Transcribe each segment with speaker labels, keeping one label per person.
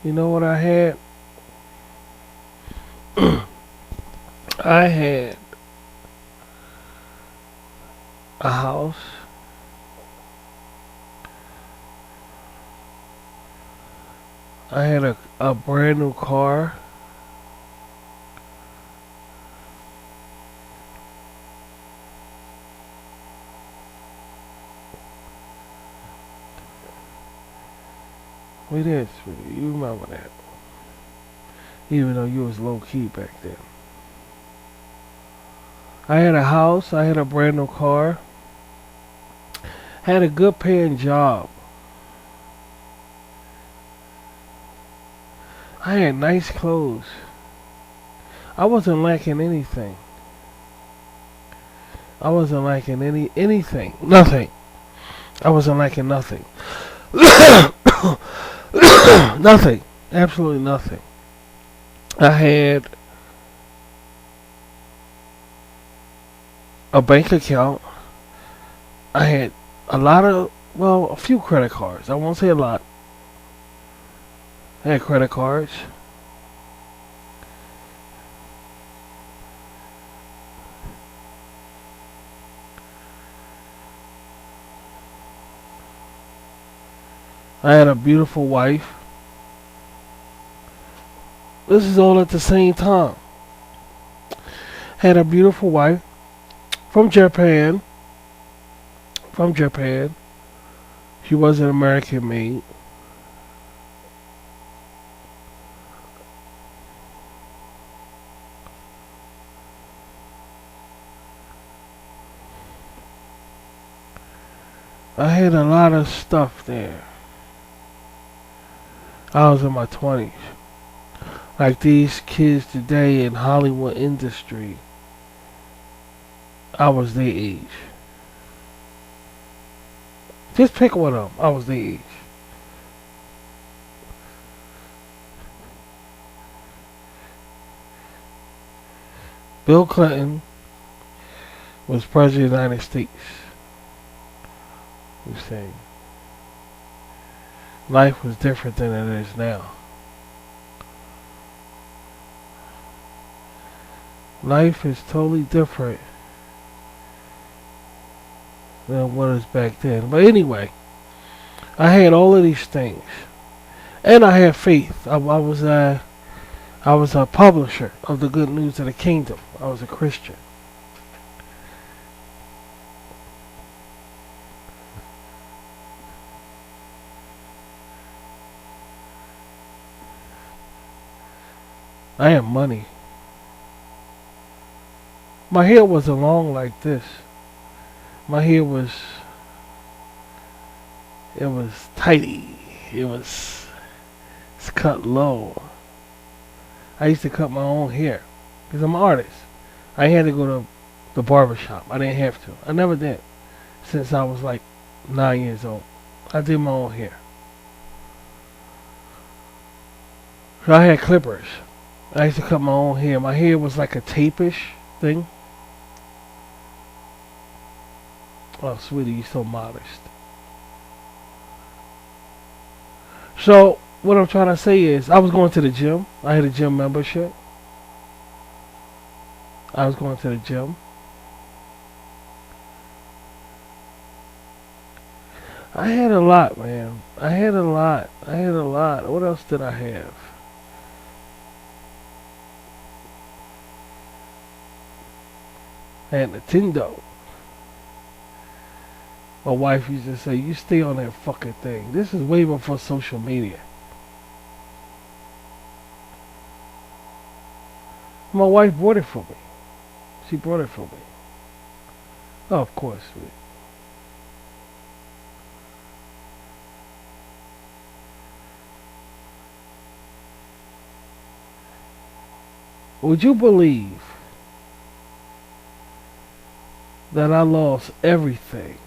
Speaker 1: You know what I had? I had a house. I had a brand new car. We did, sweetie. You remember that. Even though you was low key back then. I had a house. I had a brand new car. Had a good paying job. I had nice clothes. I wasn't lacking anything. I wasn't lacking anything. Nothing. I wasn't lacking nothing. Nothing. Absolutely nothing. I had a bank account. I had a few credit cards. I won't say a lot. I had credit cards. I had a beautiful wife. This is all at the same time. Had a beautiful wife from Japan. From Japan. She was an American maid. I had a lot of stuff there. I was in my 20s. Like these kids today in Hollywood industry, I was their age. Just pick one of them. I was their age. Bill Clinton was president of the United States. You saying life was different than it is now. Life is totally different than what it was back then. But anyway, I had all of these things, and I had faith. I was a publisher of the Good News of the Kingdom. I was a Christian. I had money. My hair wasn't long like this. My hair was, it was tidy. It's cut low. I used to cut my own hair because I'm an artist. I had to go to the barber shop. I didn't have to. I never did since I was like 9 years old. I did my own hair. So I had clippers. I used to cut my own hair. My hair was like a tapish thing. Oh, sweetie, you're so modest. So, what I'm trying to say is, I was going to the gym. I had a gym membership. I was going to the gym. I had a lot, man. I had a lot. I had a lot. What else did I have? I had Nintendo. My wife used to say, "You stay on that fucking thing." This is way before social media. My wife bought it for me. She brought it for me. Oh, of course. Would you believe that I lost everything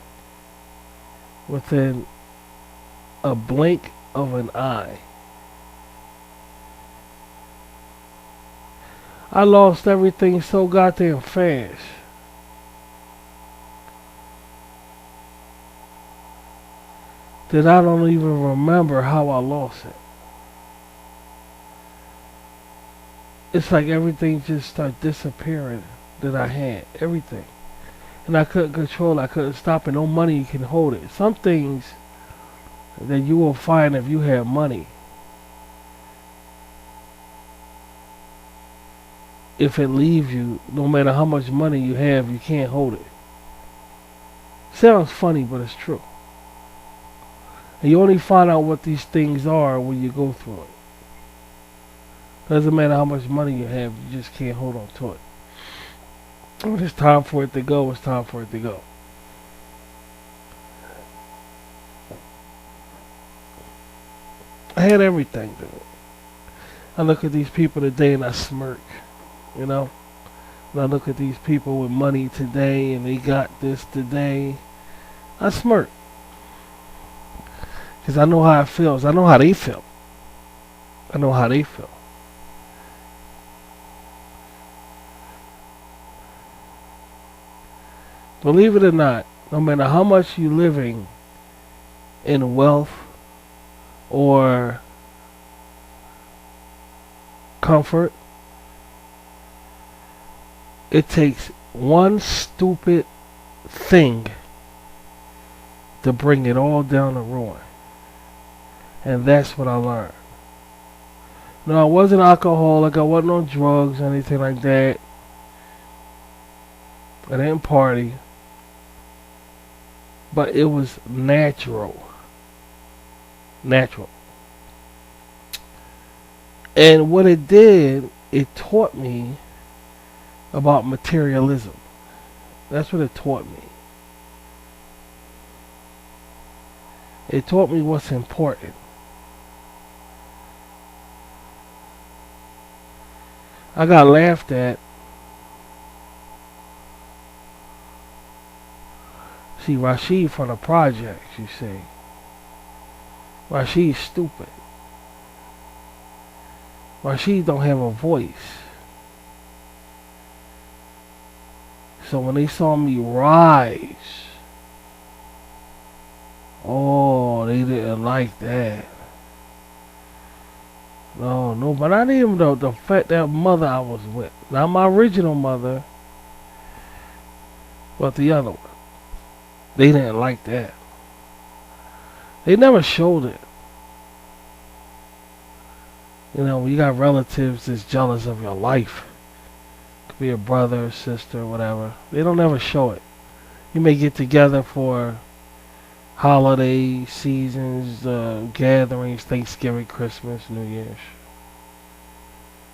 Speaker 1: within a blink of an eye? I lost everything so goddamn fast that I don't even remember how I lost it. it's like everything just started disappearing that I had. Everything. And I couldn't control it. I couldn't stop it. No money can hold it. Some things that you will find if you have money, if it leaves you, no matter how much money you have, you can't hold it. Sounds funny, but it's true. And you only find out what these things are when you go through it. Doesn't matter how much money you have, you just can't hold on to it. When it's time for it to go, it's time for it to go. I had everything, dude. I look at these people today and I smirk, you know? When I look at these people with money today and they got this today, I smirk. Because I know how it feels. I know how they feel. I know how they feel. Believe it or not, no matter how much you're living in wealth or comfort, it takes one stupid thing to bring it all down to ruin. And that's what I learned. No, I wasn't alcoholic, I wasn't on drugs or anything like that. I didn't party. But it was natural. Natural. And what it did, it taught me about materialism. That's what it taught me. It taught me what's important. I got laughed at. See, Rashid from the projects, you see. Rashid's stupid. Rashid don't have a voice. So when they saw me rise, oh, they didn't like that. No, but not even the fact that mother I was with. Not my original mother, but the other one. They didn't like that. They never showed it. You know, you got relatives that's jealous of your life. Could be a brother, sister, whatever. They don't ever show it. You may get together for holiday seasons, gatherings, Thanksgiving, Christmas, New Year's.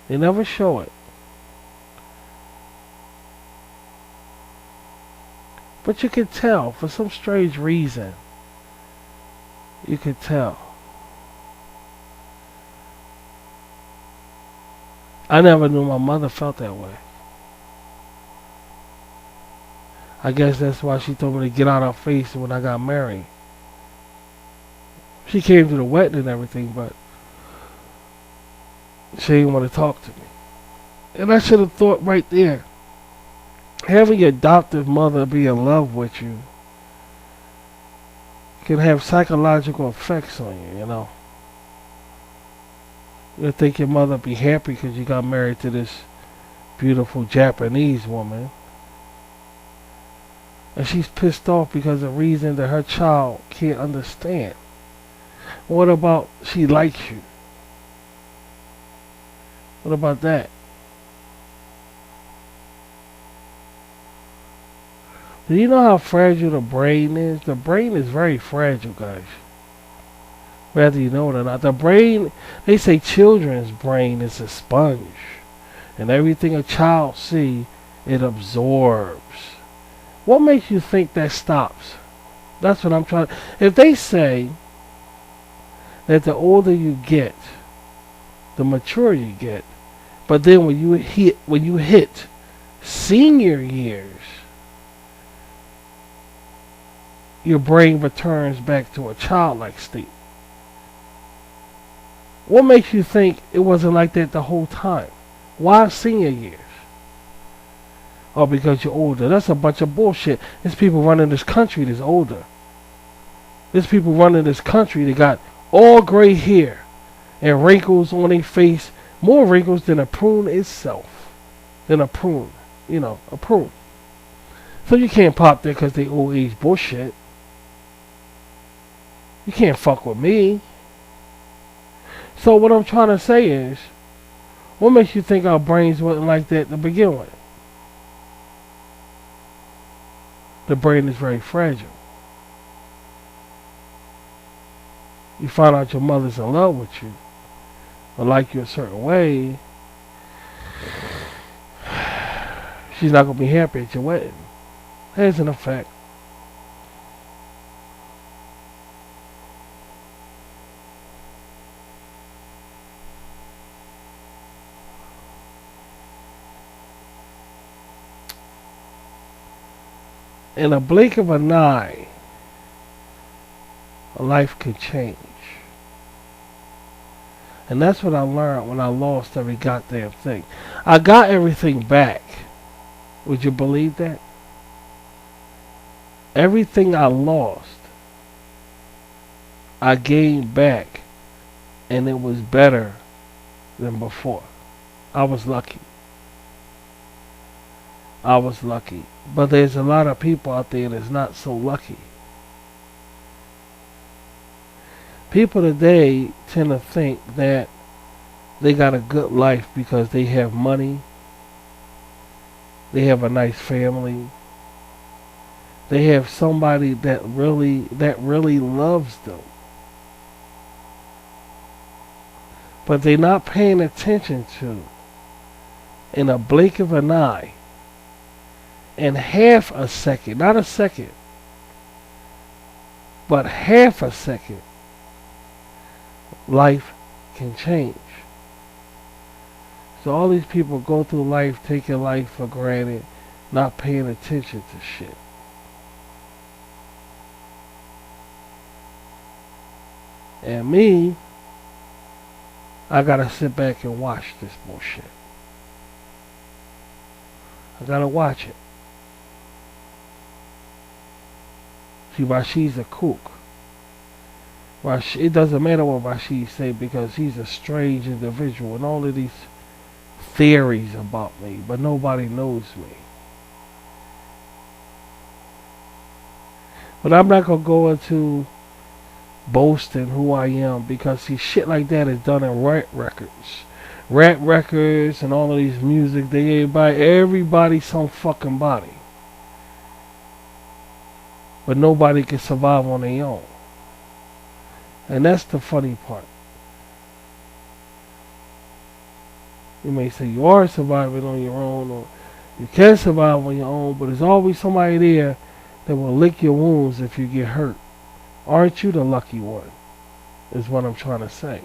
Speaker 1: They never show it. But you could tell, for some strange reason. You could tell. I never knew my mother felt that way. I guess that's why she told me to get out her face when I got married. She came to the wedding and everything, but she didn't want to talk to me. And I should have thought right there. Having your adoptive mother be in love with you can have psychological effects on you, you know. You think your mother be happy because you got married to this beautiful Japanese woman. And she's pissed off because of reason that her child can't understand. What about she likes you? What about that? Do you know how fragile the brain is? The brain is very fragile, guys. Whether you know it or not. The brain, they say children's brain is a sponge. And everything a child sees, it absorbs. What makes you think that stops? That's what I'm trying. If they say that the older you get, the mature you get, but then when you hit senior years, your brain returns back to a childlike state. What makes you think it wasn't like that the whole time? Why senior years? Oh, because you're older. That's a bunch of bullshit. There's people running this country that's older. There's people running this country that got all gray hair and wrinkles on their face More wrinkles than a prune itself. Than a prune. You know, a prune. So you can't pop that because they old age bullshit. You can't fuck with me. So what I'm trying to say is, what makes you think our brains wasn't like that to begin with? The brain is very fragile. You find out your mother's in love with you, or like you a certain way, she's not going to be happy at your wedding. There's an effect. In a blink of an eye, a life could change. And that's what I learned when I lost every goddamn thing. I got everything back. Would you believe that? Everything I lost, I gained back. And it was better than before. I was lucky. I was lucky. But there's a lot of people out there that's not so lucky. People today tend to think that they got a good life because they have money, they have a nice family, they have somebody that really loves them. But they're not paying attention to, in a blink of an eye, in half a second, not a second, but half a second, life can change. So all these people go through life taking life for granted, not paying attention to shit. And me, I gotta sit back and watch this bullshit. I gotta watch it. See, Rasheed's a kook. It doesn't matter what Rashid say because he's a strange individual and all of these theories about me, but nobody knows me. But I'm not gonna go into boasting who I am because see, shit like that is done in rap records. Rap records and all of these music, everybody some fucking body. But nobody can survive on their own. And that's the funny part. You may say you are surviving on your own or you can survive on your own, but there's always somebody there that will lick your wounds if you get hurt. Aren't you the lucky one? Is what I'm trying to say.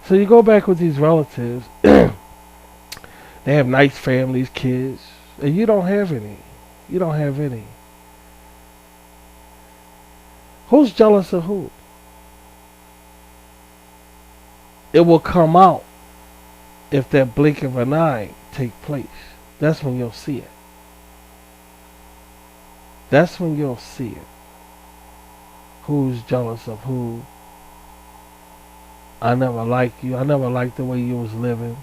Speaker 1: So you go back with these relatives, they have nice families, kids, and you don't have any. You don't have any. Who's jealous of who? It will come out if that blink of an eye take place. That's when you'll see it. That's when you'll see it. Who's jealous of who? I never liked you. I never liked the way you was living.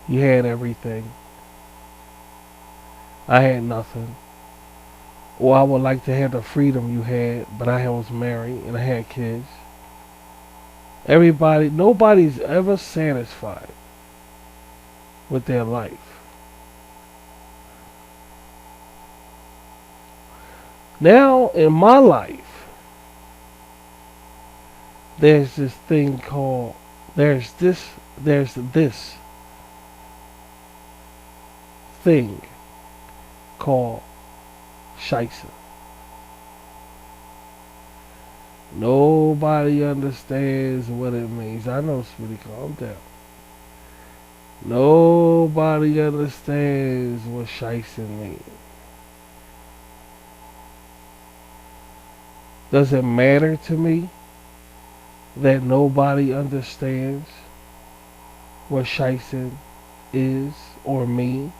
Speaker 1: You had everything. I had nothing. Or I would like to have the freedom you had, but I was married and I had kids. Nobody's ever satisfied with their life. Now, in my life, there's this thing called, there's this thing called Scheisse. Nobody understands what it means. I know, sweetie, calm down. Nobody understands what Scheisse means. Does it matter to me that nobody understands what Scheisse is or me?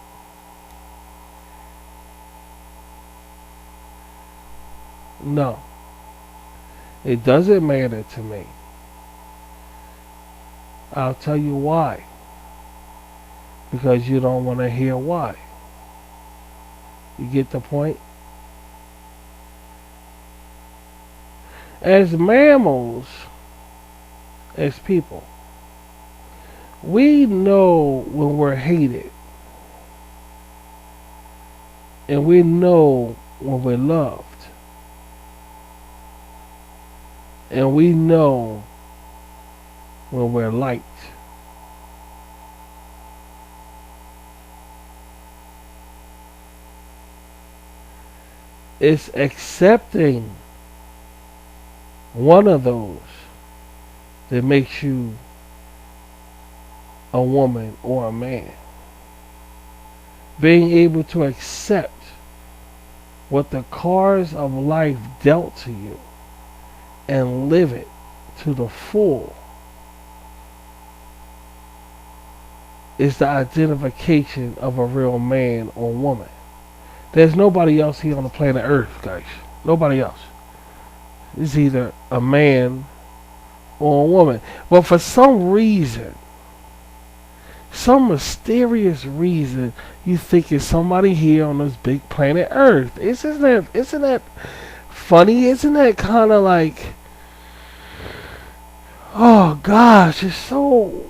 Speaker 1: No. It doesn't matter to me. I'll tell you why. Because you don't want to hear why. You get the point? As mammals, as people, we know when we're hated. And we know when we're loved. And we know when we're liked. It's accepting one of those that makes you a woman or a man. Being able to accept what the cards of life dealt to you and live it to the full is the identification of a real man or woman. There's nobody else here on the planet Earth, guys. Nobody else. It's either a man or a woman. But for some reason, some mysterious reason, you think it's somebody here on this big planet Earth. Isn't that funny? Isn't that kind of like, oh gosh, it's so...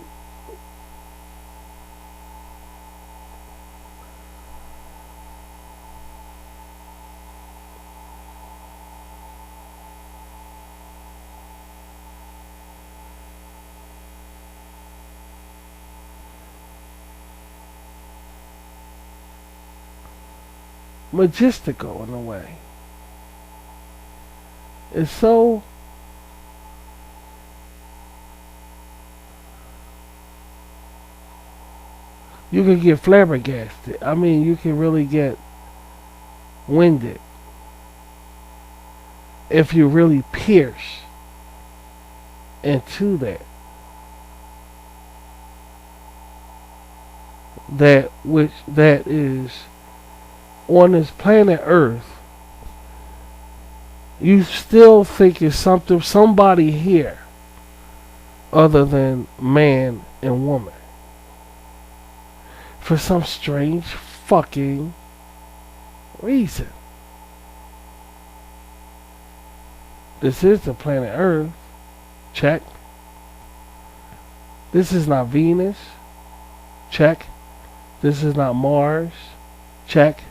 Speaker 1: majestical in a way. It's so you can get flabbergasted. I mean, you can really get winded if you really pierce into that. That is on this planet Earth. You still think it's somebody here other than man and woman. For some strange fucking reason. This is the planet Earth. Check. This is not Venus. Check. This is not Mars. Check.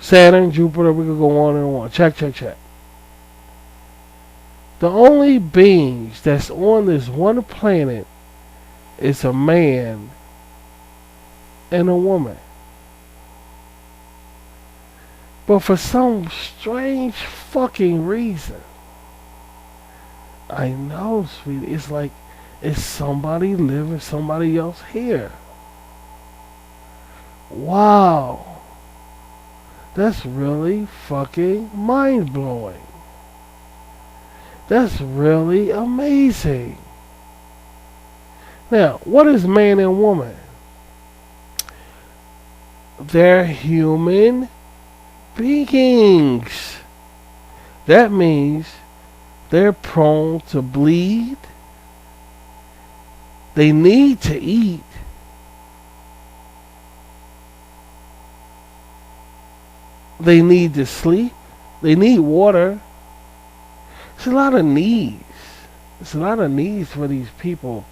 Speaker 1: Saturn, Jupiter, we could go on and on. Check, check, check. The only beings that's on this one planet is a man and a woman. But for some strange fucking reason, I know, sweetie, it's like it's somebody living, somebody else here. Wow. That's really fucking mind-blowing. That's really amazing. Now, what is man and woman? They're human beings. That means they're prone to bleed. They need to eat. They need to sleep. They need water. It's a lot of needs. It's a lot of needs for these people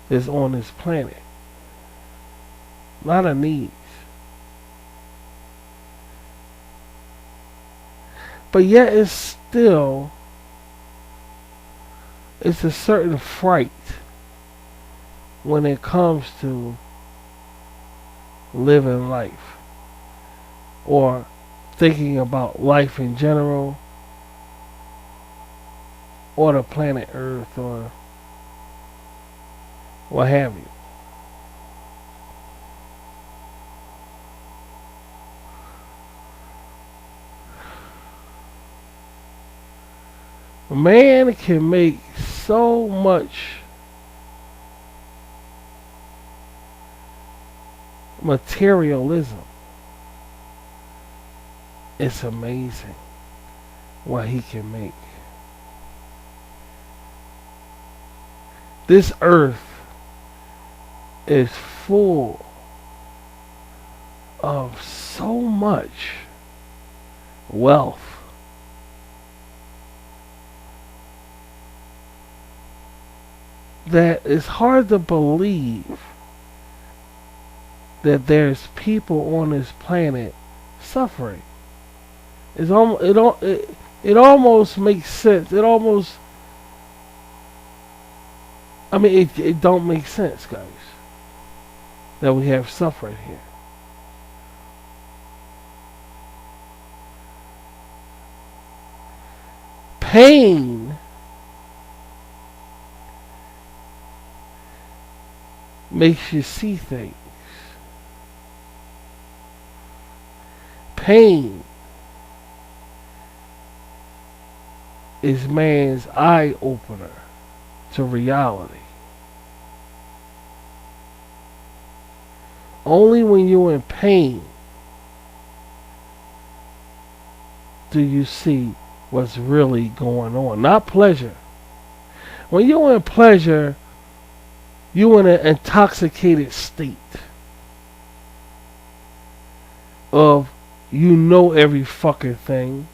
Speaker 1: that's on this planet. A lot of needs. But yet it's a certain fright when it comes to living life or thinking about life in general or the planet Earth or what have you. Man can make so much materialism. It's amazing. what he can make. This earth is full of so much wealth that it's hard to believe that there's people on this planet suffering. It almost makes sense. It don't make sense, guys, that we have suffering here. Pain makes you see things. Pain is man's eye opener to reality. Only when you're in pain do you see what's really going on. Not pleasure. When you're in pleasure, you're in an intoxicated state of you know every fucking thing.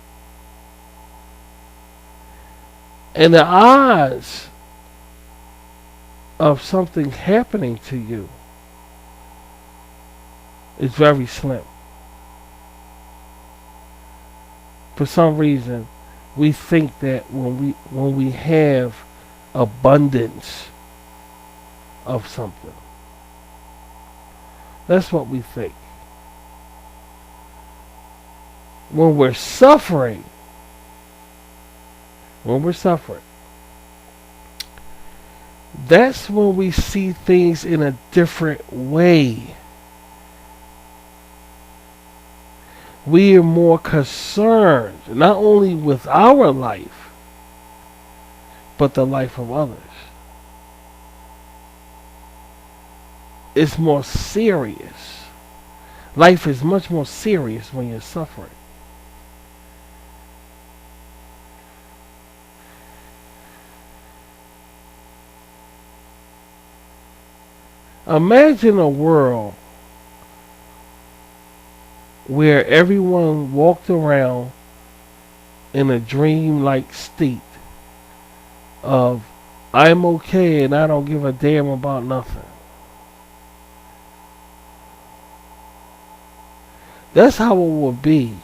Speaker 1: And the odds of something happening to you is very slim. For some reason, we think that when we have abundance of something, that's what we think. When we're suffering, that's when we see things in a different way. We are more concerned not only with our life, but the life of others. It's more serious. Life is much more serious when you're suffering. Imagine a world where everyone walked around in a dream-like state of, I'm okay and I don't give a damn about nothing. That's how it would be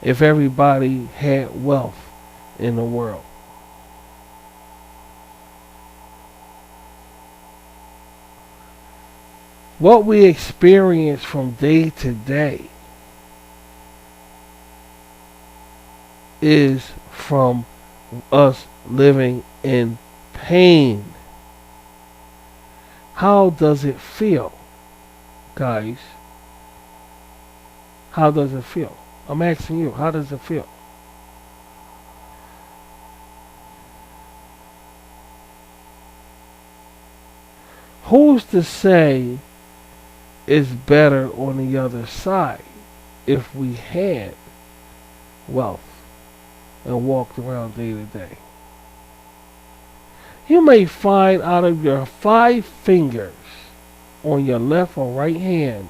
Speaker 1: if everybody had wealth in the world. What we experience from day to day is from us living in pain. How does it feel, guys? How does it feel? I'm asking you, how does it feel? Who's to say it's better on the other side if we had wealth and walked around day to day? You may find out of your 5 fingers on your left or right hand,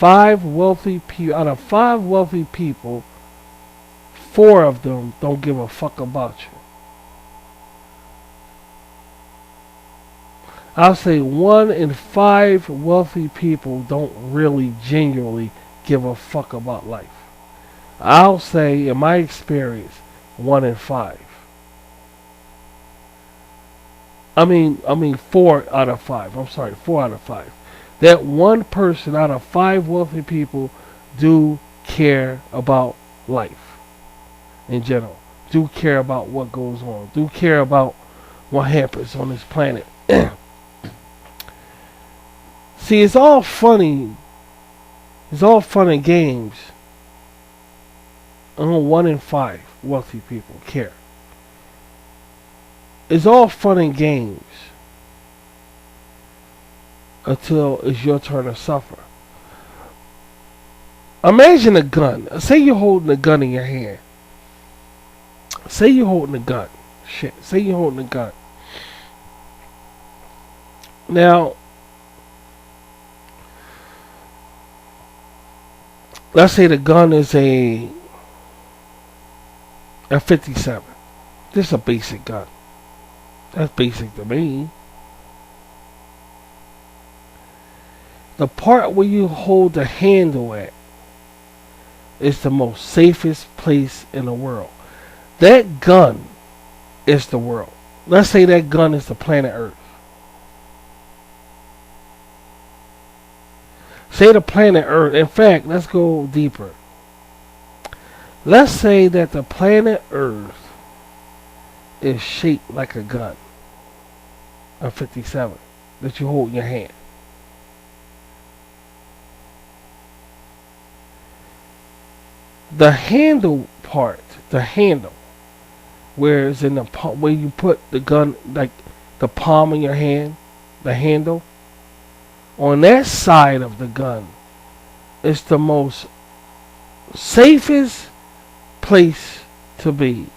Speaker 1: out of 5 wealthy people, 4 of them don't give a fuck about you. I'll say 1 in 5 wealthy people don't really genuinely give a fuck about life. I'll say, in my experience, 1 in 5. I mean 4 out of 5. I'm sorry, 4 out of 5. That 1 person out of 5 wealthy people do care about life in general. Do care about what goes on. Do care about what happens on this planet. See, it's all funny. It's all fun and games. 1 in 5 wealthy people care. It's all fun and games until it's your turn to suffer. Imagine a gun. Say you're holding a gun in your hand say you're holding a gun. Shit, say you're holding a gun. Now, let's say the gun is a 57. This is a basic gun. That's basic to me. The part where you hold the handle at is the most safest place in the world. That gun is the world. Let's say that gun is the planet Earth. Say the planet Earth. In fact, let's go deeper. Let's say that the planet Earth is shaped like a gun. A 57 that you hold in your hand. The handle part, the handle, where it's in the where you put the gun, like the palm of your hand, the handle, on that side of the gun is the most safest place to be.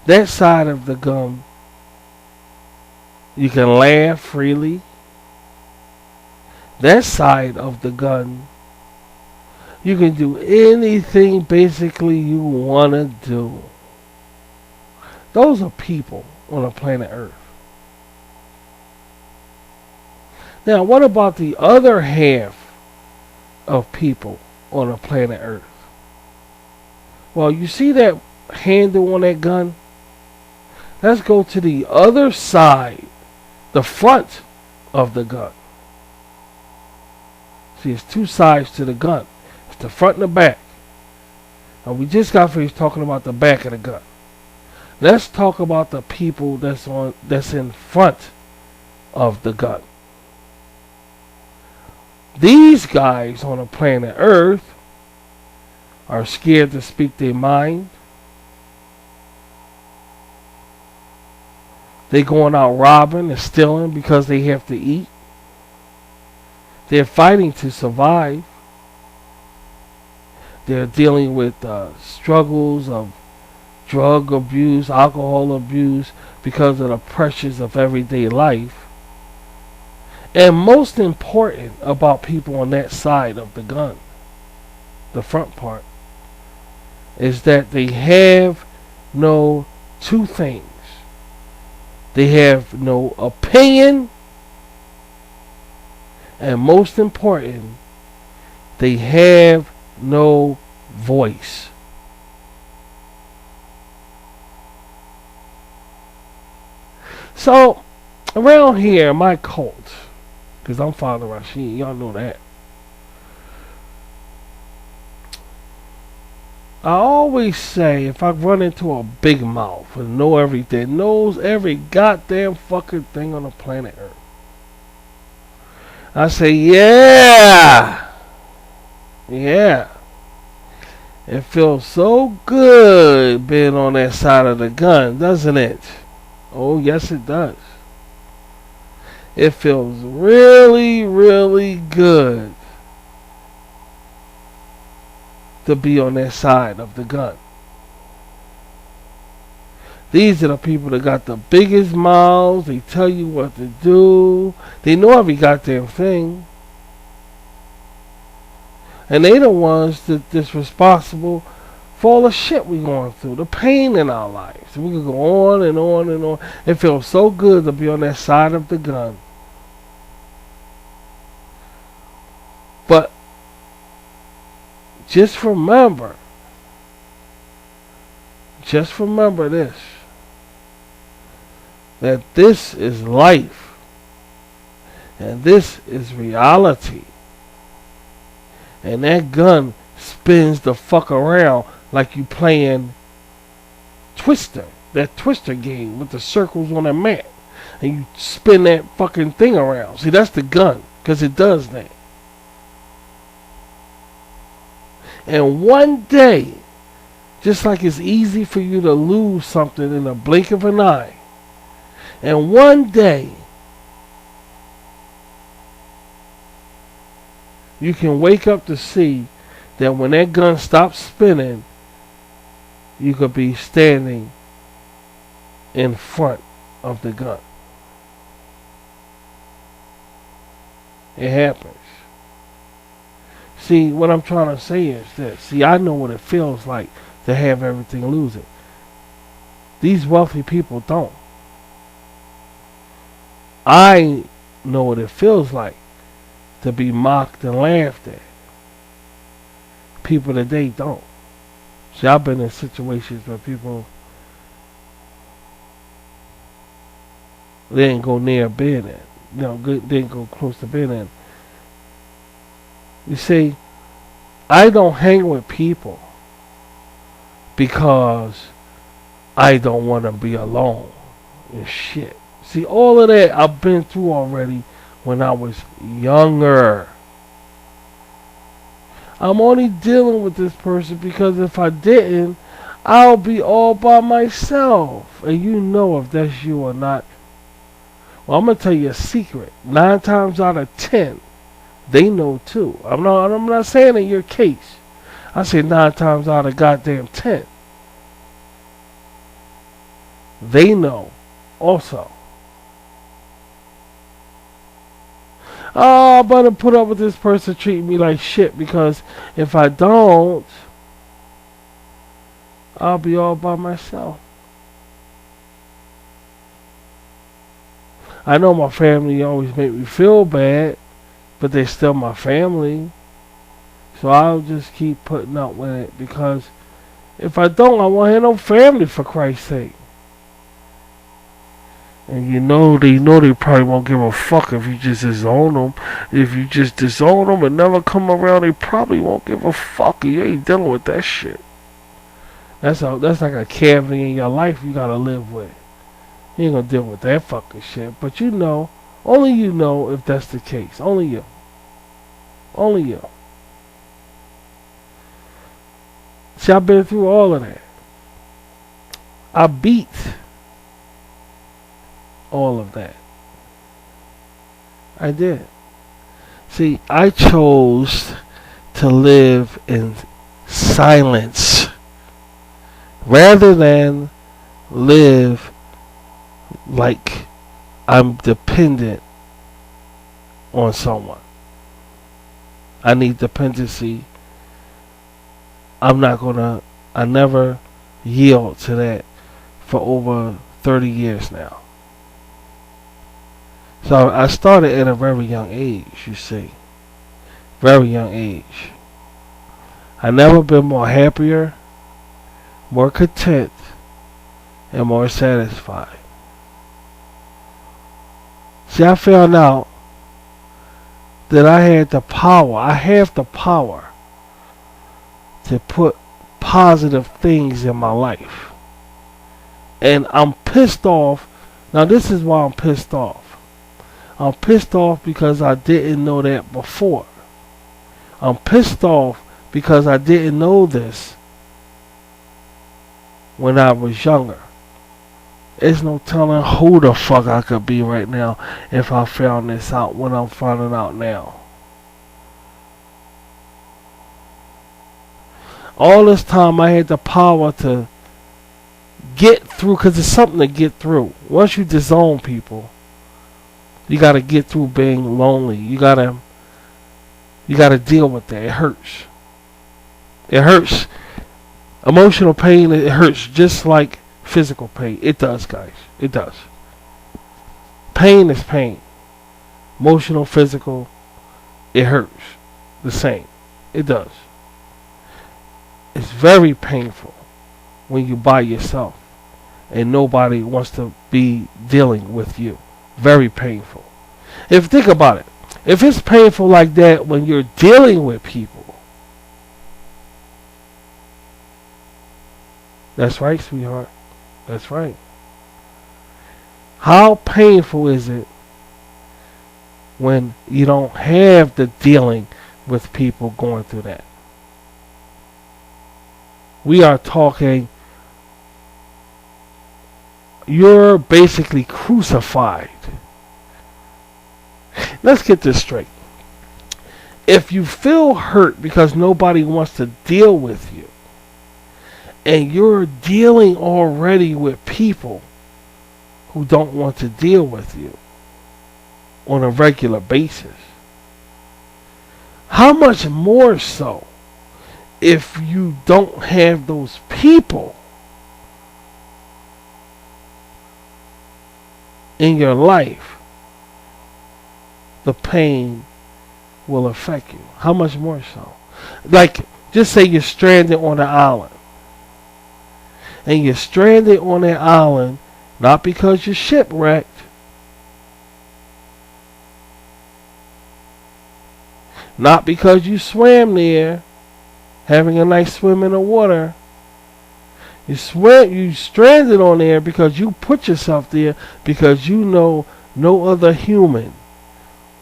Speaker 1: That side of the gun, you can laugh freely. That side of the gun, you can do anything basically you want to do. Those are people on the planet Earth. Now, what about the other half of people on the planet Earth? Well, you see that handle on that gun? Let's go to the other side, the front of the gun. See, it's two sides to the gun. It's the front and the back. Now, we just got finished talking about the back of the gun. Let's talk about the people that's in front of the gun. These guys on the planet Earth are scared to speak their mind. They going out robbing and stealing because they have to eat. They're fighting to survive. They're dealing with struggles of drug abuse, alcohol abuse, because of the pressures of everyday life. And most important about people on that side of the gun, the front part, is that they have no two things. They have no opinion, and most important, they have no voice. So, around here, my cult, because I'm Father Rashid, y'all know that. I always say, if I run into a big mouth and know everything, knows every goddamn fucking thing on the planet Earth, I say, yeah. It feels so good being on that side of the gun, doesn't it? Oh, yes it does. It feels really, really good to be on that side of the gun. These are the people that got the biggest mouths. They tell you what to do. They know every goddamn thing. And they the ones that's responsible for all the shit we going through, the pain in our lives. We can go on and on and on. It feels so good to be on that side of the gun. But just remember this, that this is life, and this is reality, and that gun spins the fuck around like you playing Twister, that Twister game with the circles on a map, and you spin that fucking thing around. See, that's the gun, because it does that. And one day, just like it's easy for you to lose something in a blink of an eye, and one day, you can wake up to see that when that gun stops spinning, you could be standing in front of the gun. It happens. See, what I'm trying to say is this. See, I know what it feels like to have everything lose it. These wealthy people don't. I know what it feels like to be mocked and laughed at. People today don't. See, I've been in situations where people didn't go near being in. Didn't go close to being in. You see, I don't hang with people because I don't want to be alone and shit. See, all of that I've been through already when I was younger. I'm only dealing with this person because if I didn't, I'll be all by myself. And you know if that's you or not. Well, I'm going to tell you a secret. 9 times out of 10, they know too. I'm not saying in your case. I say 9 times out of goddamn 10. They know also. Oh, I'm about to put up with this person treating me like shit because if I don't, I'll be all by myself. I know my family always make me feel bad, but they're still my family. So I'll just keep putting up with it because if I don't, I won't have no family, for Christ's sake. And they probably won't give a fuck if you just disown them. If you just disown them and never come around, they probably won't give a fuck. You ain't dealing with that shit. That's like a cavity in your life you gotta live with. You ain't gonna deal with that fucking shit. But only you know if that's the case. Only you. Only you. See, I've been through all of that. I beat all of that. I did. See, I chose to live in silence rather than live like I'm dependent on someone. I need dependency. I never yield to that for over 30 years now. So I started at a very young age, you see. Very young age. I never been more happier, more content, and more satisfied. See, I found out that I have the power to put positive things in my life. And I'm pissed off. Now this is why I'm pissed off. I'm pissed off because I didn't know that before. I'm pissed off because I didn't know this when I was younger. There's no telling who the fuck I could be right now if I found this out when I'm finding out now. All this time I had the power to get through, because it's something to get through. Once you disown people, you gotta get through being lonely. You gotta deal with that. It hurts. It hurts. Emotional pain, it hurts just like physical pain. It does, guys. It does. Pain is pain. Emotional, physical, it hurts. The same. It does. It's very painful when you're by yourself and nobody wants to be dealing with you. Very painful. Think about it. If it's painful like that when you're dealing with people, that's right, sweetheart. That's right. How painful is it when you don't have the dealing with people going through that? We are talking, you're basically crucified. Let's get this straight. If you feel hurt because nobody wants to deal with you, And you're dealing already with people who don't want to deal with you on a regular basis. How much more so if you don't have those people in your life? The pain will affect you. How much more so? Like, just say you're stranded on an island. And you're stranded on that island not because you're shipwrecked, not because you swam there having a nice swim in the water. You stranded on there because you put yourself there because you know no other human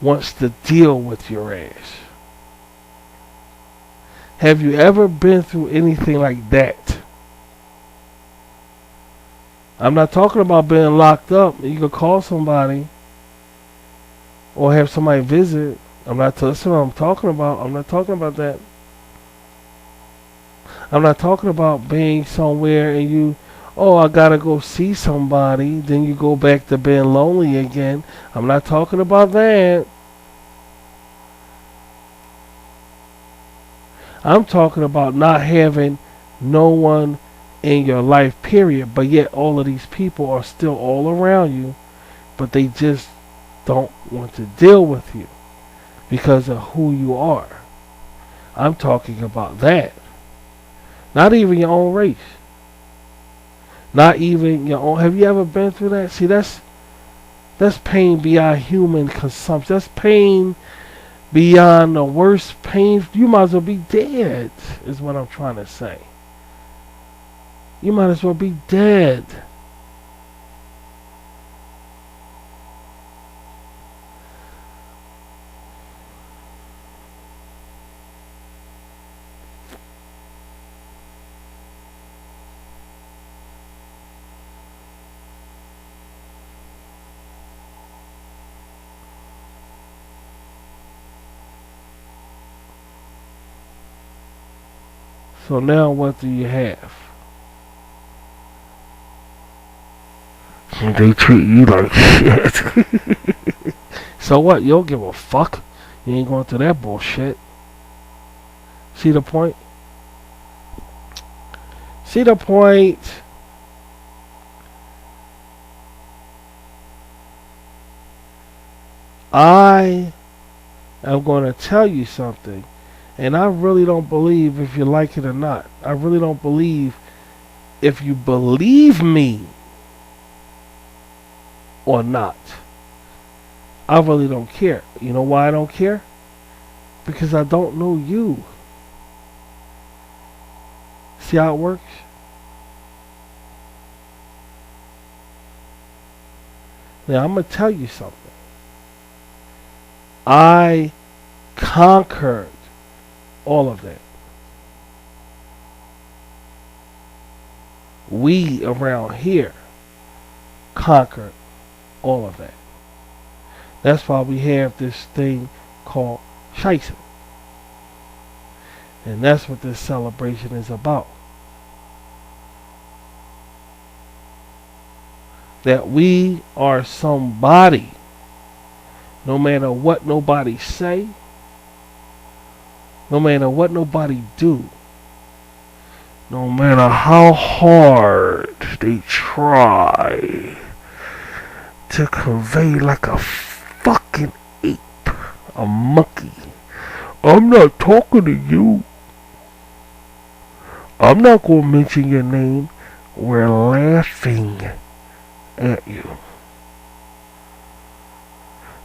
Speaker 1: wants to deal with your ass. Have you ever been through anything like that? I'm not talking about being locked up. You can call somebody or have somebody visit. That's what I'm talking about. I'm not talking about that. I'm not talking about being somewhere and I gotta go see somebody, then you go back to being lonely again. I'm not talking about that. I'm talking about not having no one in your life, period, but yet all of these people are still all around you, but they just don't want to deal with you because of who you are. I'm talking about that. Not even your own race. Not even your own. Have you ever been through that? See, that's pain beyond human consumption. That's pain beyond the worst pain. You might as well be dead, is what I'm trying to say. You might as well be dead. So now what do you have? They treat you like shit. So what? You don't give a fuck. You ain't going through that bullshit. See the point? See the point? I am going to tell you something. And I really don't believe if you like it or not. I really don't believe if you believe me or not. I really don't care. You know why I don't care? Because I don't know you. See how it works? Now I'm going to tell you something. I conquered all of that. We around here conquered all of that. That's why we have this thing called Shiesty. And that's what this celebration is about. That we are somebody. No matter what nobody say. No matter what nobody do. No matter how hard they try to convey like a fucking ape, a monkey. I'm not talking to you. I'm not going to mention your name. We're laughing at you.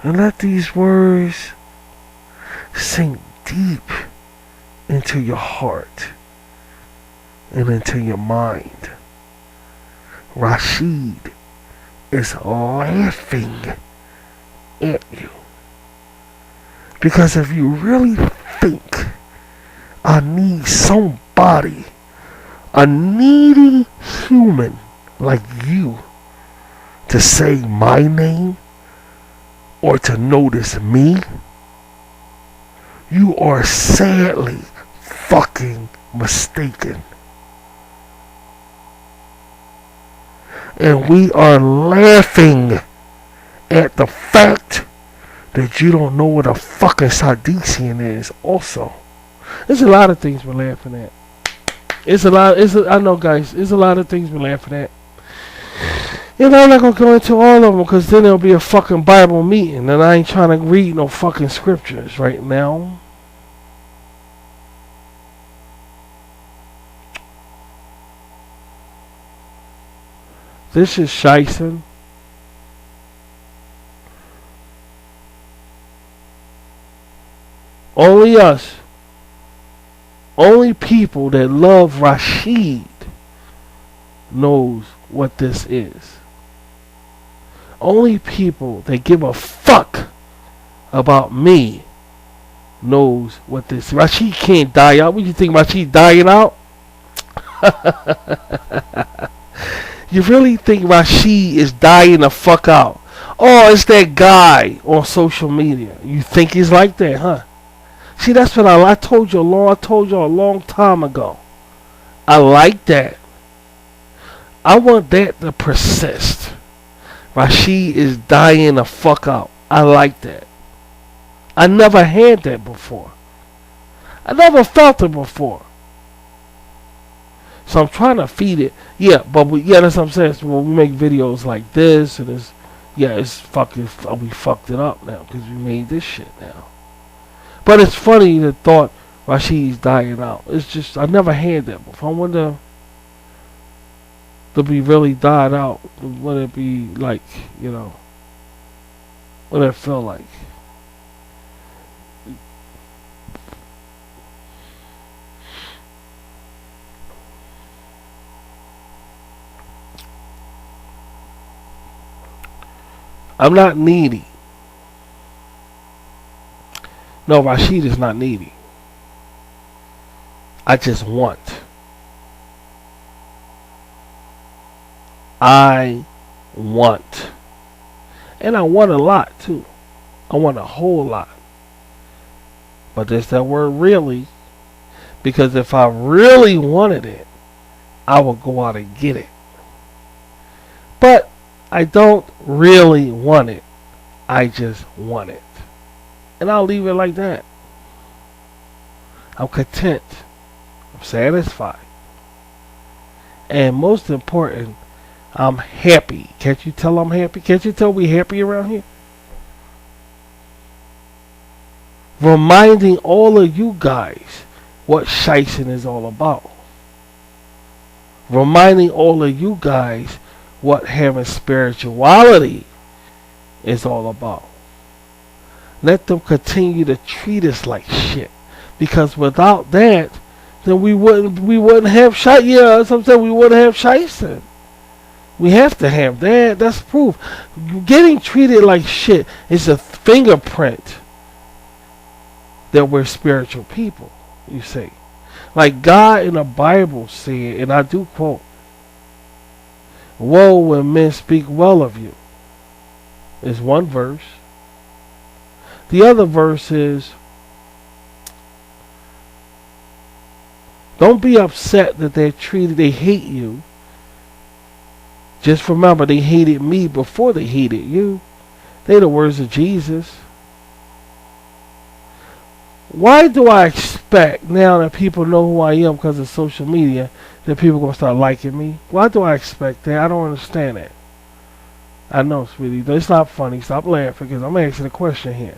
Speaker 1: And let these words sink deep into your heart and into your mind. Rashid is laughing at you. Because if you really think I need somebody, a needy human like you, to say my name or to notice me, you are sadly fucking mistaken. And we are laughing at the fact that you don't know what a fucking Sadducean is also. There's a lot of things we're laughing at. I know, guys, there's a lot of things we're laughing at. And I'm not going to go into all of them because then there'll be a fucking Bible meeting and I ain't trying to read no fucking scriptures right now. This is Shison. Only us. Only people that love Rashid knows what this is. Only people that give a fuck about me knows what this is. Rashid can't die out. What do you think, Rashid dying out? You really think Rashid is dying the fuck out? Oh, it's that guy on social media. You think he's like that, huh? See, that's what I told you a long time ago. I like that. I want that to persist. Rashid is dying the fuck out. I like that. I never had that before. I never felt it before. So I'm trying to feed it. Yeah, but that's what I'm saying. So when we make videos like this, and it's fucking, we fucked it up now because we made this shit now. But it's funny the thought Rashid's dying out. It's just, I never had that before. I wonder to be really died out, what it be like, what it feel like. I'm not needy. No, Rashid is not needy. I just want. I want. And I want a lot too. I want a whole lot. But there's that word really. Because if I really wanted it, I would go out and get it. But I don't really want it. I just want it. And I'll leave it like that. I'm content. I'm satisfied. And most important, I'm happy. Can't you tell I'm happy? Can't you tell we happy around here? Reminding all of you guys what Shison is all about. Reminding all of you guys what having spirituality is all about. Let them continue to treat us like shit. Because without that, then we wouldn't have Shison. Yeah, that's what I'm saying. We wouldn't have Shison. We have to have that. That's proof. Getting treated like shit is a fingerprint that we're spiritual people, you see. Like God in the Bible said, and I do quote, woe when men speak well of you, is one verse. The other verse is, don't be upset that they hate you. Just remember they hated me before they hated you. They're the words of Jesus. Why do I expect now that people know who I am because of social media that people are going to start liking me? Why do I expect that? I don't understand that. I know, sweetie. It's not funny. Stop laughing because I'm asking a question here.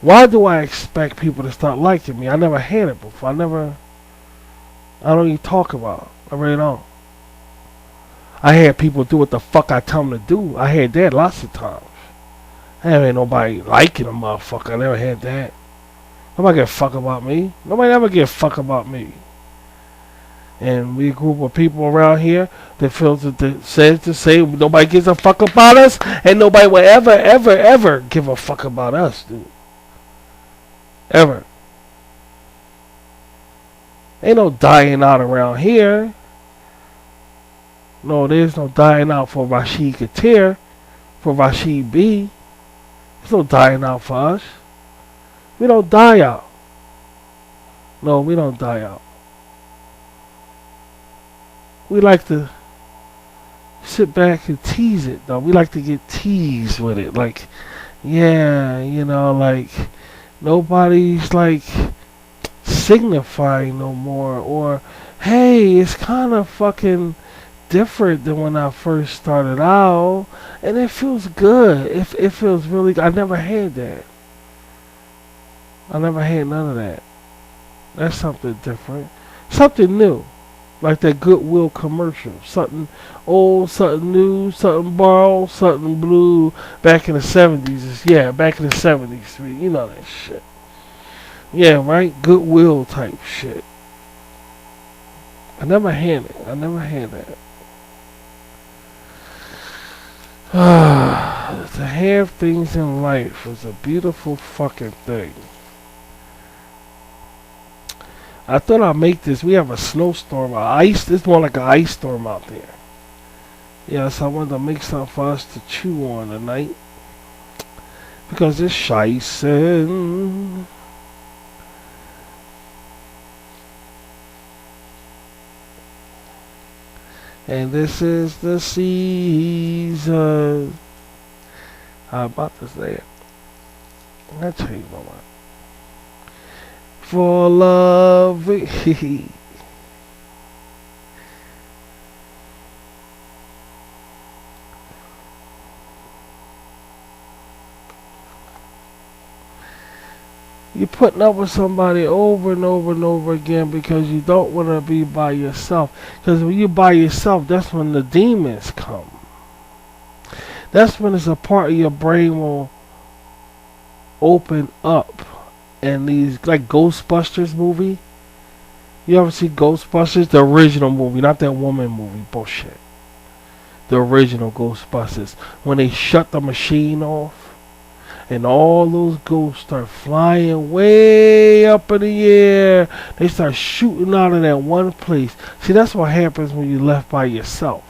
Speaker 1: Why do I expect people to start liking me? I never had it before. I don't even talk about it. I really don't. I had people do what the fuck I tell them to do. I had that lots of times. I ain't nobody liking a motherfucker. I never had that. Nobody give a fuck about me. Nobody ever give a fuck about me. And we a group of people around here that feels that says to say nobody gives a fuck about us, and nobody will ever give a fuck about us, dude. Ever. Ain't no dying out around here. No, there's no dying out for Rashid Katir, for Rashid B. There's no dying out for us. We don't die out. No, we don't die out. We like to sit back and tease it though. We like to get teased with it. Like, yeah, like nobody's like signifying no more, or hey, it's kind of fucking different than when I first started out, and it feels good. It feels really good. I never had that. I never had none of that. That's something different, something new, like that Goodwill commercial. Something old, something new, something borrowed, something blue. Back in the '70s, yeah, back in the '70s, you know that shit. Yeah, right. Goodwill type shit. I never had it. I never had that. To have things in life is a beautiful fucking thing. I thought I'd make this. We have a snowstorm. Ice. It's more like an ice storm out there. Yeah, so I wanted to make something for us to chew on tonight. Because it's scheisse. And this is the season. I'm about to say it. I changed my mind. For love. You're putting up with somebody over and over and over again because you don't want to be by yourself. Because when you're by yourself, that's when the demons come. That's when it's a part of your brain will open up. And these, like Ghostbusters movie. You ever see Ghostbusters? The original movie, not that woman movie. Bullshit. The original Ghostbusters. When they shut the machine off. And all those ghosts start flying way up in the air. They start shooting out of that one place. See, that's what happens when you're left by yourself.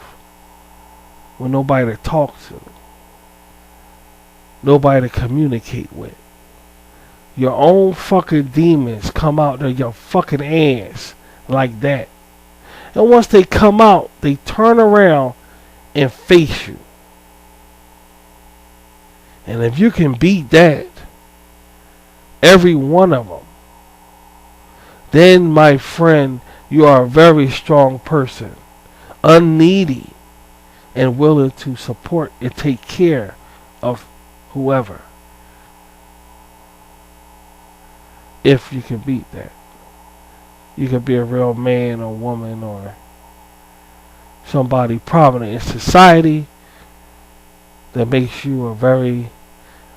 Speaker 1: With nobody to talk to. Nobody to communicate with. Your own fucking demons come out of your fucking ass like that. And once they come out, they turn around and face you. And if you can beat that, every one of them, then, my friend, you are a very strong person, unneedy, and willing to support and take care of whoever. If you can beat that. You can be a real man or woman or somebody prominent in society that makes you a very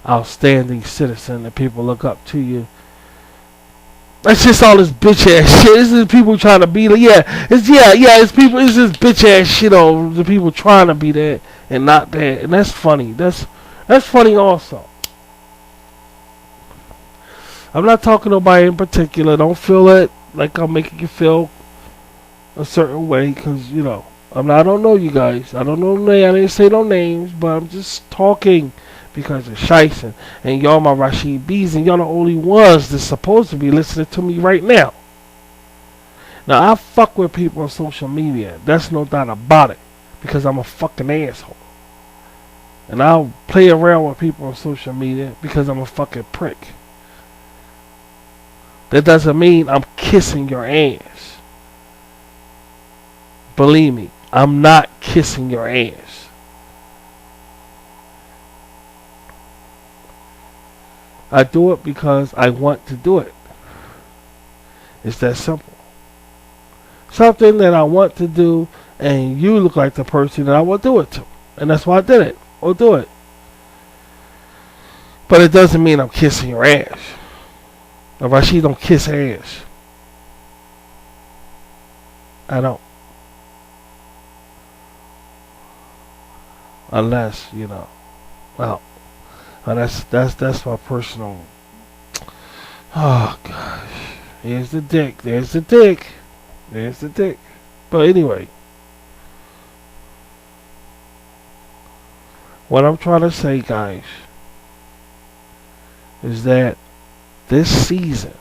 Speaker 1: outstanding citizen that people look up to you. That's just all this bitch ass shit. This is people trying to be like, it's people. It's this bitch ass shit on the people trying to be that and not that, and that's funny. That's funny also. I'm not talking to nobody in particular. Don't feel it like I'm making you feel a certain way, because I don't know you guys. I don't know I didn't say no names, but I'm just talking because it's scheisse. And y'all my Rashid B's, and y'all the only ones that's supposed to be listening to me right now. Now, I fuck with people on social media. That's no doubt about it. Because I'm a fucking asshole. And I'll play around with people on social media because I'm a fucking prick. That doesn't mean I'm kissing your ass. Believe me, I'm not kissing your ass. I do it because I want to do it. It's that simple. Something that I want to do, and you look like the person that I will do it to. And that's why I did it. I'll do it. But it doesn't mean I'm kissing your ass. Rashid don't kiss ass. I don't. Unless, well, that's my personal. Oh gosh, there's the dick. There's the dick. There's the dick. But anyway, what I'm trying to say, guys, is that this season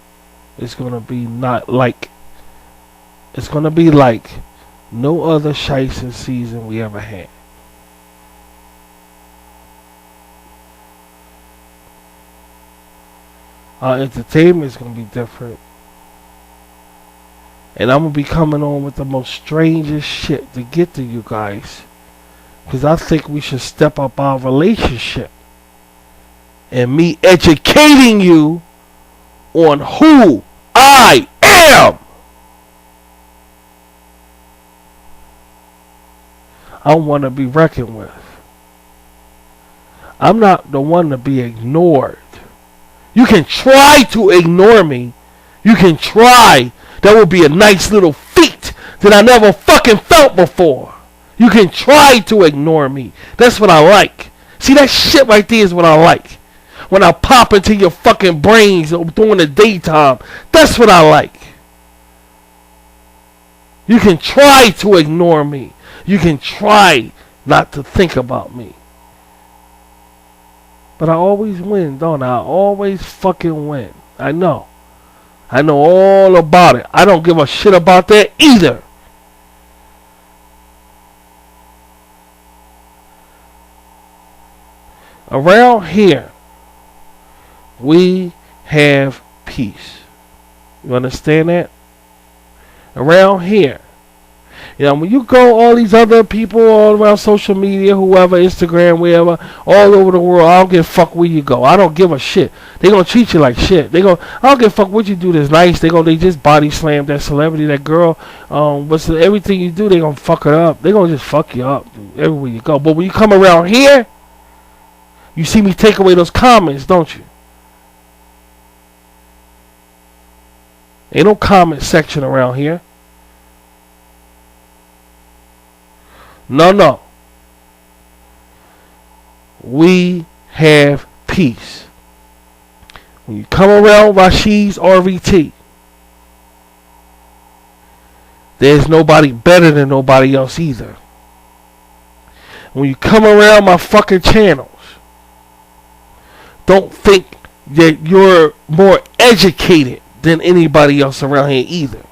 Speaker 1: is gonna be not like. It's gonna be like no other scheisse season we ever had. Our entertainment is going to be different. And I'm going to be coming on with the most strangest shit to get to you guys. Because I think we should step up our relationship. And me educating you on who I am. I want to be reckoned with. I'm not the one to be ignored. You can try to ignore me. You can try. That would be a nice little feat that I never fucking felt before. You can try to ignore me. That's what I like. See, that shit right there is what I like. When I pop into your fucking brains during the daytime. That's what I like. You can try to ignore me. You can try not to think about me. But I always win, don't I? I always fucking win. I know. I know all about it. I don't give a shit about that either. Around here, we have peace. You understand that? Around here. You know, when you go all these other people all around social media, whoever, Instagram, wherever, all over the world, I don't give a fuck where you go. I don't give a shit. They gonna treat you like shit. I don't give a fuck what you do that's nice. They just body slam that celebrity, that girl. Everything you do, they gonna fuck it up. They gonna just fuck you up, dude, everywhere you go. But when you come around here, you see me take away those comments, don't you? Ain't no comment section around here. No. We have peace. When you come around Rashid's RVT, there's nobody better than nobody else either. When you come around my fucking channels, don't think that you're more educated than anybody else around here either.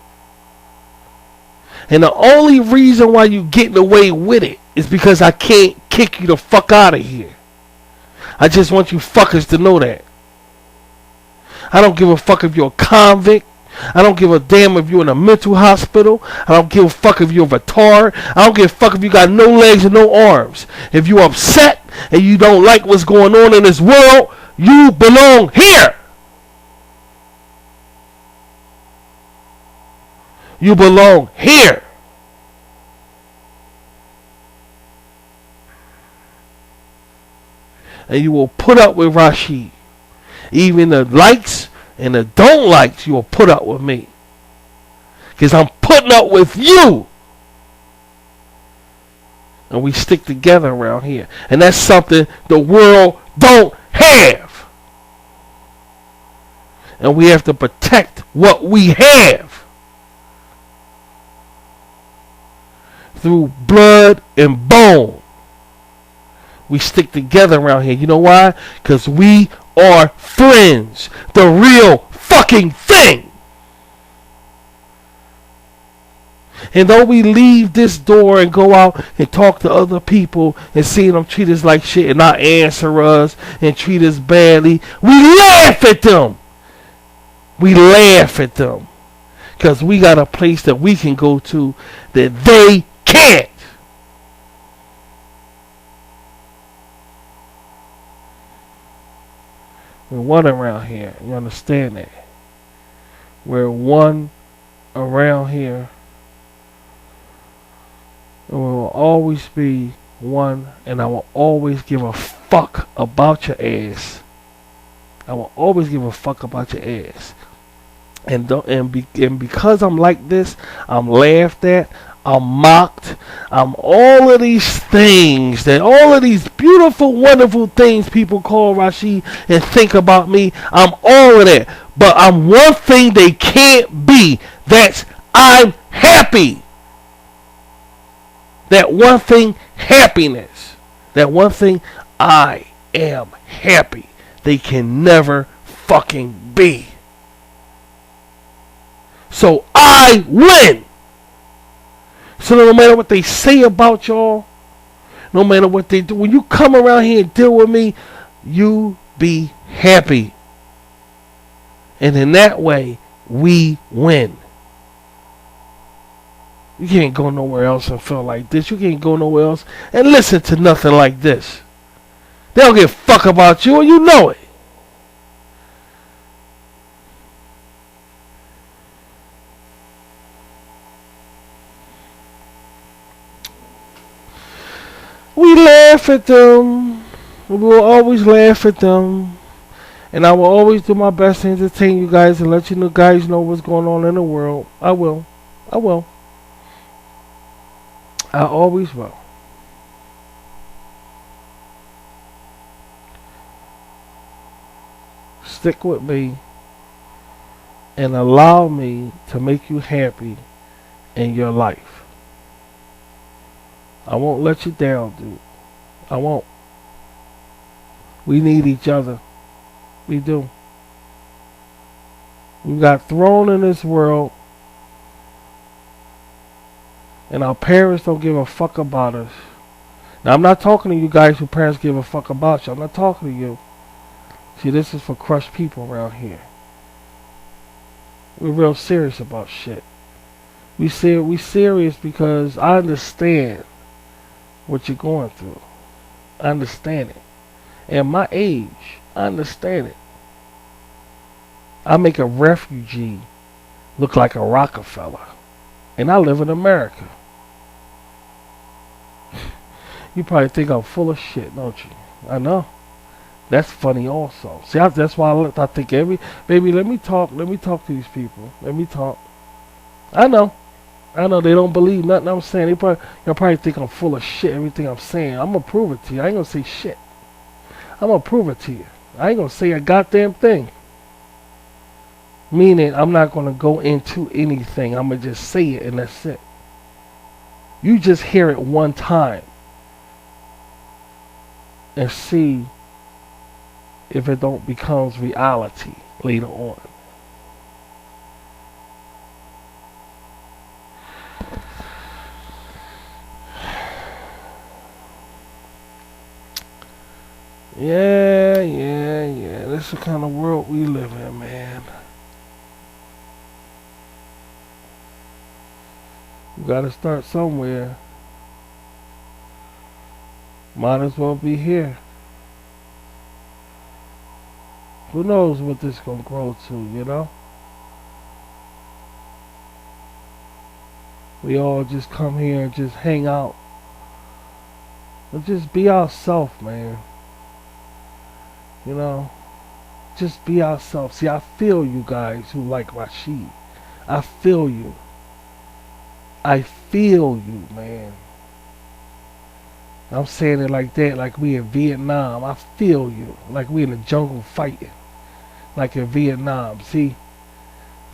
Speaker 1: And the only reason why you getting away with it is because I can't kick you the fuck out of here. I just want you fuckers to know that. I don't give a fuck if you're a convict. I don't give a damn if you're in a mental hospital. I don't give a fuck if you're a retard. I don't give a fuck if you got no legs and no arms. If you're upset and you don't like what's going on in this world, you belong here. You belong here. And you will put up with Rashid. Even the likes and the don't likes, you will put up with me. Because I'm putting up with you. And we stick together around here. And that's something the world don't have. And we have to protect what we have. Through blood and bone. We stick together around here. You know why? Because we are friends. The real fucking thing. And though we leave this door and go out and talk to other people and see them treat us like shit and not answer us and treat us badly, we laugh at them. We laugh at them. Because we got a place that we can go to that they can't. We're one around here. You understand that? We're one around here. And we will always be one. And I will always give a fuck about your ass. I will always give a fuck about your ass. And because I'm like this, I'm laughed at. I'm mocked. I'm all of these things, all of these beautiful, wonderful things people call Rashid and think about me. I'm all of that. But I'm one thing they can't be. That's I'm happy. That one thing, happiness. That one thing, I am happy. They can never fucking be. So I win. So no matter what they say about y'all, no matter what they do, when you come around here and deal with me, you be happy. And in that way, we win. You can't go nowhere else and feel like this. You can't go nowhere else and listen to nothing like this. They don't give a fuck about you, and you know it. We laugh at them. We will always laugh at them. And I will always do my best to entertain you guys and let you guys know what's going on in the world. I will. I will. I always will. Stick with me and allow me to make you happy in your life. I won't let you down, dude. I won't. We need each other. We do. We got thrown in this world, and our parents don't give a fuck about us. Now, I'm not talking to you guys who parents give a fuck about you. I'm not talking to you. See, this is for crushed people around here. We're real serious about shit. We serious because I understand what you're going through. I understand it. At my age, I understand it. I make a refugee look like a Rockefeller. And I live in America. You probably think I'm full of shit, don't you? I know. That's funny also. See, that's why I think baby, let me talk to these people. Let me talk. I know they don't believe nothing I'm saying. You'll probably think I'm full of shit, everything I'm saying. I'm gonna prove it to you. I ain't gonna say shit. I'm gonna prove it to you. I ain't gonna say a goddamn thing. Meaning, I'm not gonna go into anything. I'm gonna just say it and that's it. You just hear it one time and see if it don't becomes reality later on. Yeah. This is the kind of world we live in, man. You gotta start somewhere. Might as well be here. Who knows what this gonna grow to, you know? We all just come here and just hang out. And just be ourselves, man. You know? Just be ourselves. See, I feel you guys who like Rashid. I feel you. I feel you, man. I'm saying it like that, like we in Vietnam. I feel you. Like we in the jungle fighting. Like in Vietnam. See?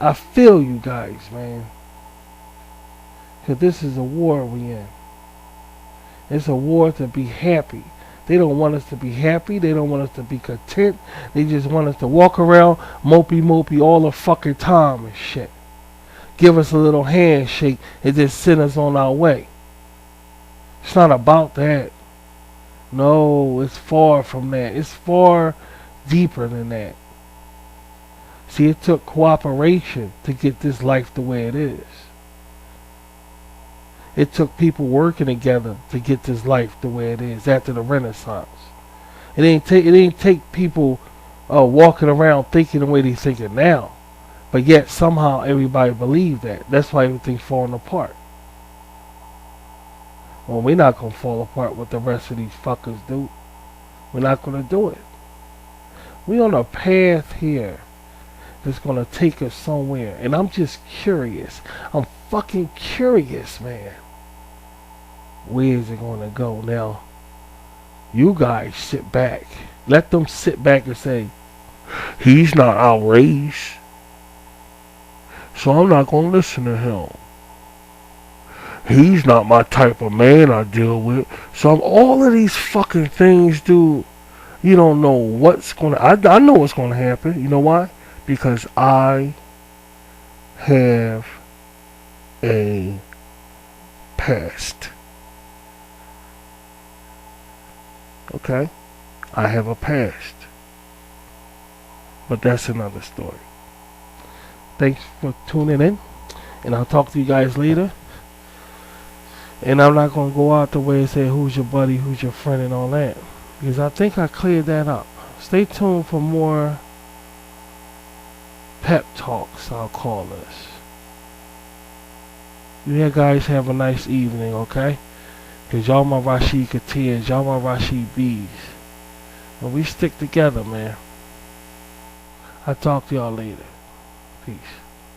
Speaker 1: I feel you guys, man. Because this is a war we in. It's a war to be happy. They don't want us to be happy. They don't want us to be content. They just want us to walk around mopey all the fucking time and shit. Give us a little handshake and just send us on our way. It's not about that. No, it's far from that. It's far deeper than that. See, it took cooperation to get this life the way it is. It took people working together to get this life the way it is after the Renaissance. It ain't take people walking around thinking the way they thinking now. But yet somehow everybody believed that. That's why everything's falling apart. Well, we're not going to fall apart what the rest of these fuckers do. We're not going to do it. We're on a path here that's going to take us somewhere. And I'm just curious. I'm fucking curious, man. Where is it going to go now? You guys sit back. Let them sit back and say, he's not outraged, so I'm not going to listen to him. He's not my type of man I deal with. So all of these fucking things, dude, you don't know what's going to... I know what's going to happen. You know why? Because I have a past. Okay? I have a past. But that's another story. Thanks for tuning in, and I'll talk to you guys later. And I'm not gonna go out the way and say who's your buddy, who's your friend, and all that, because I think I cleared that up. Stay tuned for more pep talks, I'll call this. You guys have a nice evening, okay? Because y'all my Rashid Katias, y'all my Rashid B's. And we stick together, man. I'll talk to y'all later. Peace.